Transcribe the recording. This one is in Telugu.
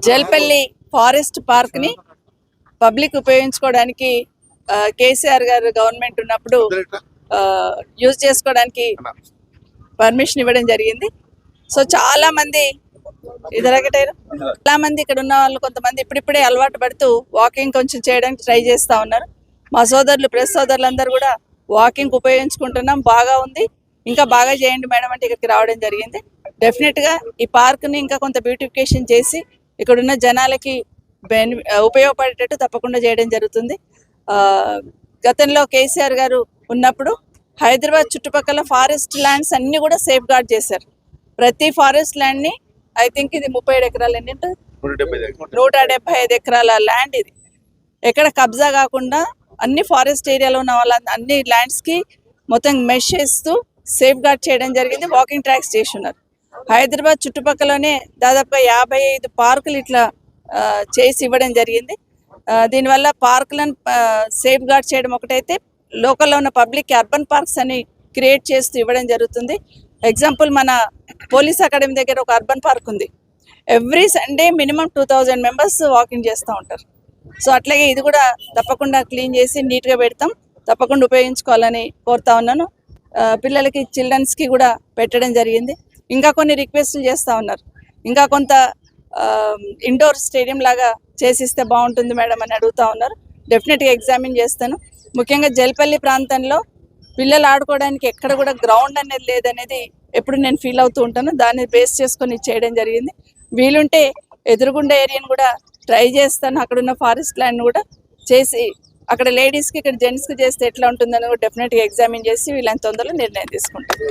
జల్పల్లి ఫారెస్ట్ పార్క్ ని పబ్లిక్ ఉపయోగించుకోవడానికి కేసీఆర్ గారు గవర్నమెంట్ ఉన్నప్పుడు యూజ్ చేసుకోవడానికి పర్మిషన్ ఇవ్వడం జరిగింది. సో చాలా మంది చాలా మంది ఇక్కడ ఉన్న వాళ్ళు కొంతమంది ఇప్పుడిప్పుడే అలవాటు పడుతూ వాకింగ్ కొంచెం చేయడానికి ట్రై చేస్తూ ఉన్నారు. మా సోదరులు ప్రెస్ సోదరులందరూ కూడా వాకింగ్ ఉపయోగించుకుంటున్నాం, బాగా ఉంది, ఇంకా బాగా చేయండి మేడం అంటే ఇక్కడికి రావడం జరిగింది. డెఫినెట్గా ఈ పార్క్ని ఇంకా కొంత బ్యూటిఫికేషన్ చేసి ఇక్కడున్న జనాలకి ఉపయోగపడేటట్టు తప్పకుండా చేయడం జరుగుతుంది. గతంలో కేసీఆర్ గారు ఉన్నప్పుడు హైదరాబాద్ చుట్టుపక్కల ఫారెస్ట్ ల్యాండ్స్ అన్నీ కూడా సేఫ్ గార్డ్ చేశారు. ప్రతి ఫారెస్ట్ ల్యాండ్ని ఐ థింక్ ఇది 37 ఎకరాలు, 175 ఎకరాల ల్యాండ్ ఇది. ఎక్కడ కబ్జా కాకుండా అన్ని ఫారెస్ట్ ఏరియాలో ఉన్న వాళ్ళ అన్ని ల్యాండ్స్కి మొత్తం మెష్ చేస్తూ సేఫ్ గార్డ్ చేయడం జరిగింది. వాకింగ్ ట్రాక్స్ చేసి ఉన్నారు. హైదరాబాద్ చుట్టుపక్కలనే దాదాపుగా 55 పార్కులు ఇట్లా చేసి ఇవ్వడం జరిగింది. దీనివల్ల పార్కులను సేఫ్ గార్డ్ చేయడం ఒకటైతే లోకల్లో ఉన్న పబ్లిక్ అర్బన్ పార్క్స్ అని క్రియేట్ చేస్తూ ఇవ్వడం జరుగుతుంది. ఎగ్జాంపుల్ మన పోలీస్ అకాడమీ దగ్గర ఒక అర్బన్ పార్క్ ఉంది. Every Sunday minimum 2000 members walking చేస్తూ ఉంటారు. సో అట్లాగే ఇది కూడా తప్పకుండా క్లీన్ చేసి నీట్గా పెడతాం, తప్పకుండా ఉపయోగించుకోవాలని కోరుతా ఉన్నాను. పిల్లలకి చిల్డ్రన్స్కి కూడా పెట్టడం జరిగింది. ఇంకా కొన్ని రిక్వెస్ట్లు చేస్తూ ఉన్నారు, ఇంకా కొంత ఇండోర్ స్టేడియం లాగా చేసిస్తే బాగుంటుంది మేడం అని అడుగుతూ ఉన్నారు. డెఫినెట్గా ఎగ్జామిన్ చేస్తాను. ముఖ్యంగా జల్పల్లి ప్రాంతంలో పిల్లలు ఆడుకోవడానికి ఎక్కడ కూడా గ్రౌండ్ అనేది లేదనేది ఎప్పుడు నేను ఫీల్ అవుతూ ఉంటాను. దాన్ని బేస్ చేసుకొని చేయడం జరిగింది. వీలుంటే ఎదురుగుండా ఏరియాని కూడా ట్రై చేస్తాను. అక్కడున్న ఫారెస్ట్ ల్యాండ్ కూడా చేసి అక్కడ లేడీస్కి ఇక్కడ జెంట్స్కి చేస్తే ఎట్లా ఉంటుందని కూడా డెఫినెట్గా ఎగ్జామిన్ చేసి వీళ్ళని తొందరలో నిర్ణయం తీసుకుంటాను.